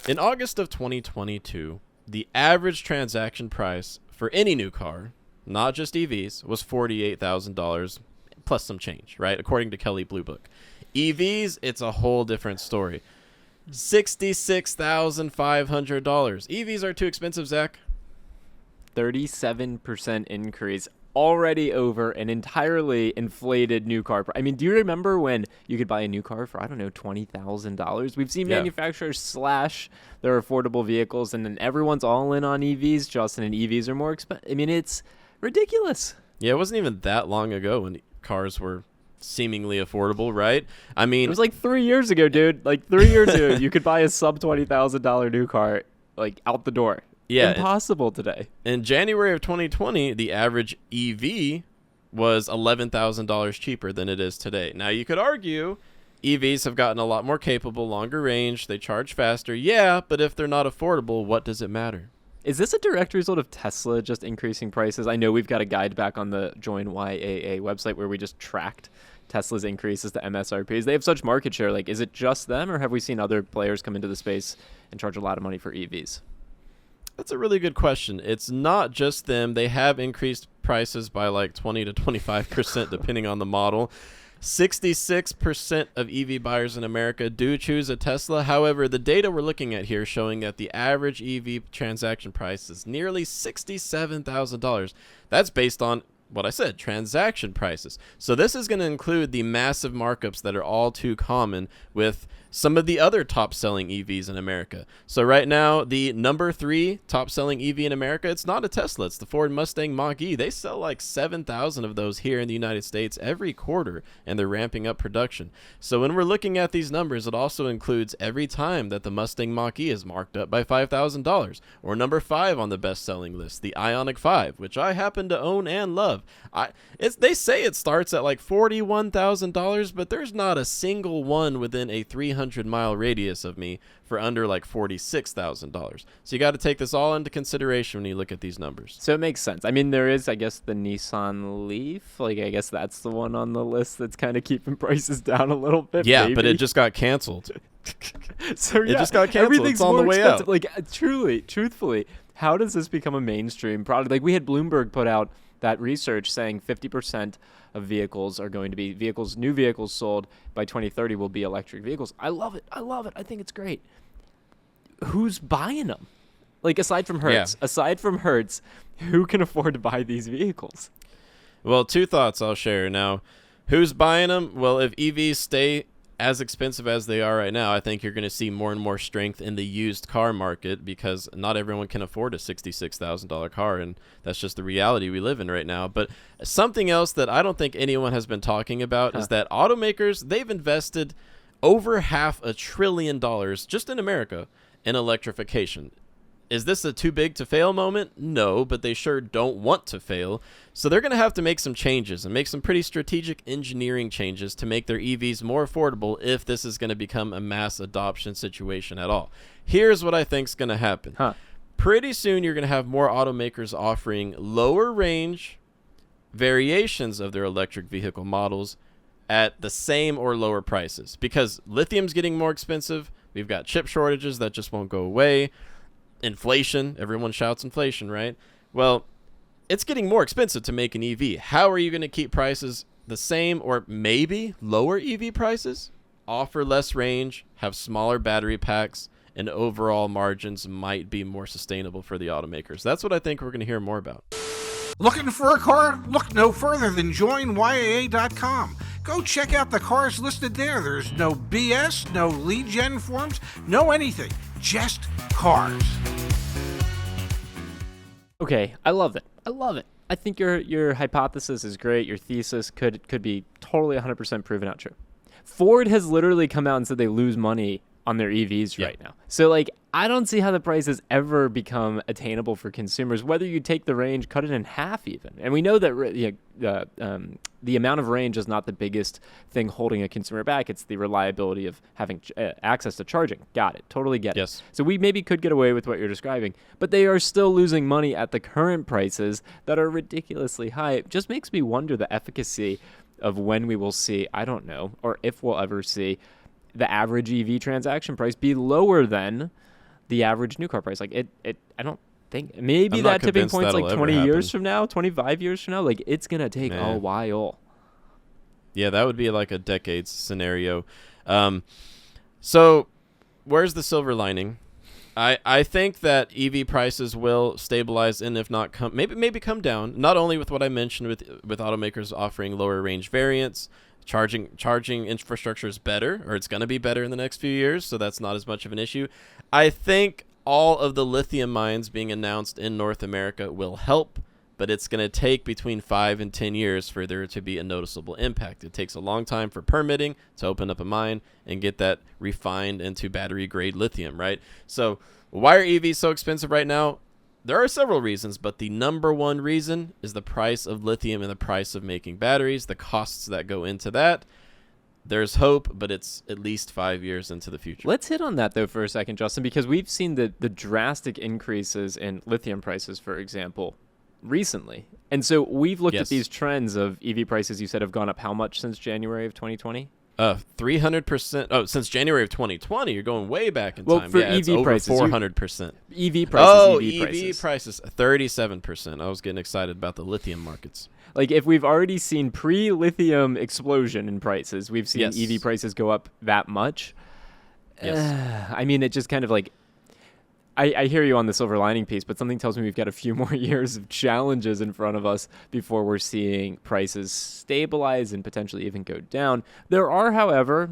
In August of 2022, the average transaction price for any new car, not just EVs, was $48,000 plus some change, right? According to Kelley Blue Book. EVs, it's a whole different story. $66,500. EVs are too expensive, Zach. 37% increase, already over an entirely inflated new car. I mean, do you remember when you could buy a new car for, I don't know, $20,000? We've seen manufacturers slash their affordable vehicles, and then everyone's all in on EVs, Justin, and EVs are more expensive. I mean, it's ridiculous. Yeah, it wasn't even that long ago when cars were seemingly affordable, right? I mean, it was like 3 years ago, dude. Like 3 years ago, you could buy a sub $20,000 new car, like out the door. Yeah, impossible today. In January of 2020, the average EV was $11,000 cheaper than it is today. Now, you could argue EVs have gotten a lot more capable, longer range, they charge faster. Yeah, but if they're not affordable, what does it matter? Is this a direct result of Tesla just increasing prices? I know we've got a guide back on the Join YAA website where we just tracked Tesla's increases to MSRPs. They have such market share. Like, is it just them, or have we seen other players come into the space and charge a lot of money for EVs? That's a really good question. It's not just them. They have increased prices by like 20 to 25% depending on the model. 66% of EV buyers in America do choose a Tesla. However, the data we're looking at here showing that the average EV transaction price is nearly $67,000. That's based on what I said, transaction prices. So this is going to include the massive markups that are all too common with some of the other top-selling EVs in America. So right now, the number 3 top-selling EV in America, it's not a Tesla, it's the Ford Mustang Mach-E. They sell like 7,000 of those here in the United States every quarter, and they're ramping up production. So when we're looking at these numbers, it also includes every time that the Mustang Mach-E is marked up by $5,000. Or number 5 on the best-selling list, the Ioniq 5, which I happen to own and love. They say it starts at like $41,000, but there's not a single one within a 300-mile radius of me for under like $46,000. So you got to take this all into consideration when you look at these numbers. So it makes sense. I mean, there is, I guess, the Nissan Leaf. Like, I guess that's the one on the list that's kind of keeping prices down a little bit. Yeah, maybe. But it just got canceled. So yeah, it just got canceled. Everything's it's on the way expensive. out. Like, truthfully, how does this become a mainstream product? Like, we had Bloomberg put out that research saying 50% of vehicles are going to be new vehicles sold by 2030 will be electric vehicles. I love it. I think it's great. Who's buying them? Like, aside from Hertz, who can afford to buy these vehicles? Well, 2 thoughts I'll share. Now, who's buying them? Well, if EVs stay as expensive as they are right now, I think you're going to see more and more strength in the used car market because not everyone can afford a $66,000 car, and that's just the reality we live in right now. But something else that I don't think anyone has been talking about is that automakers, they've invested over $500 billion just in America in electrification. Is this a too big to fail moment? No, but they sure don't want to fail. So they're going to have to make some changes and make some pretty strategic engineering changes to make their EVs more affordable if this is going to become a mass adoption situation at all. Here's what I think is going to happen. Pretty soon you're going to have more automakers offering lower range variations of their electric vehicle models at the same or lower prices because lithium's getting more expensive. We've got chip shortages that just won't go away. Inflation, everyone shouts inflation, right? Well, it's getting more expensive to make an EV. How are you going to keep prices the same or maybe lower EV prices? Offer less range, have smaller battery packs, and overall margins might be more sustainable for the automakers. That's what I think we're going to hear more about. Looking for a car? Look no further than joinyaa.com. Go check out the cars listed there. There's no BS, no lead gen forms, no anything. Just cars. Okay, I love it. I think your hypothesis is great. Your thesis could be totally 100% proven out true. Ford has literally come out and said they lose money on their EVs right now. So, like, I don't see how the prices ever become attainable for consumers, whether you take the range, cut it in half even. And we know that the amount of range is not the biggest thing holding a consumer back. It's the reliability of having access to charging. Got it. Totally get it. Yes. So we maybe could get away with what you're describing, but they are still losing money at the current prices that are ridiculously high. It just makes me wonder the efficacy of when we will see, I don't know, or if we'll ever see the average EV transaction price be lower than the average new car price. Like I don't think maybe I'm not that tipping convinced point's like that'll 20 ever years happen. from now, 25 years from now. Like it's gonna take a Man. while. Yeah, that would be like a decades scenario. So where's the silver lining? I think that EV prices will stabilize and if not maybe come down. Not only with what I mentioned with automakers offering lower range variants, charging infrastructure is better, or it's going to be better in the next few years, so that's not as much of an issue. I think all of the lithium mines being announced in North America will help, but it's going to take between 5 and 10 years for there to be a noticeable impact. It takes a long time for permitting to open up a mine and get that refined into battery-grade lithium, right? So why are EVs so expensive right now? There are several reasons, but the number one reason is the price of lithium and the price of making batteries, the costs that go into that. There's hope, but it's at least 5 years into the future. Let's hit on that, though, for a second, Justin, because we've seen the drastic increases in lithium prices, for example, recently. And so we've looked at these trends of EV prices, you said, have gone up how much since January of 2020? 300%. Oh, since January of 2020, you're going way back in Well, time. for Yeah, it's EV over prices, 400%. EV prices. Oh, EV EV prices, 37%. I was getting excited about the lithium markets. Like, if we've already seen pre-lithium explosion in prices, we've seen Yes. EV prices go up that much. Yes. I mean, it just kind of like, I hear you on the silver lining piece, but something tells me we've got a few more years of challenges in front of us before we're seeing prices stabilize and potentially even go down. There are, however,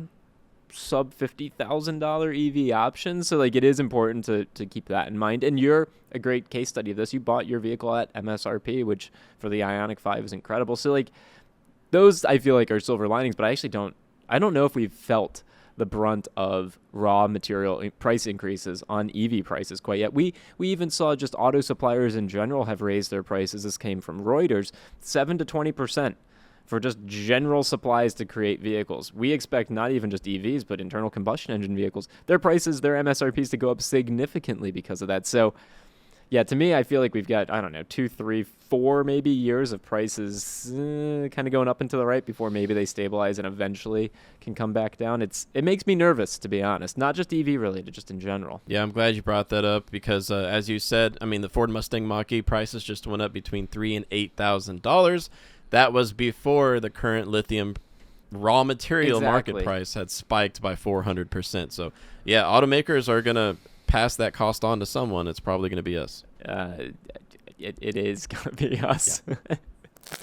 sub $50,000 EV options, so like it is important to keep that in mind. And you're a great case study of this. You bought your vehicle at MSRP, which for the Ioniq 5 is incredible. So like those I feel like are silver linings, but I don't know if we've felt the brunt of raw material price increases on EV prices quite yet. We even saw just auto suppliers in general have raised their prices. This came from Reuters, 7 to 20% for just general supplies to create vehicles. We expect not even just EVs, but internal combustion engine vehicles, their prices, their MSRPs to go up significantly because of that. So yeah, to me, I feel like we've got, 2, 3, 4 maybe years of prices kind of going up and to the right before maybe they stabilize and eventually can come back down. It makes me nervous, to be honest, not just EV related, just in general. Yeah, I'm glad you brought that up because, as you said, I mean, the Ford Mustang Mach-E prices just went up between $3,000 and $8,000. That was before the current lithium raw material market price had spiked by 400%. So, yeah, automakers are going to pass that cost on to someone. It's probably going to be us. It is going to be us. Yeah.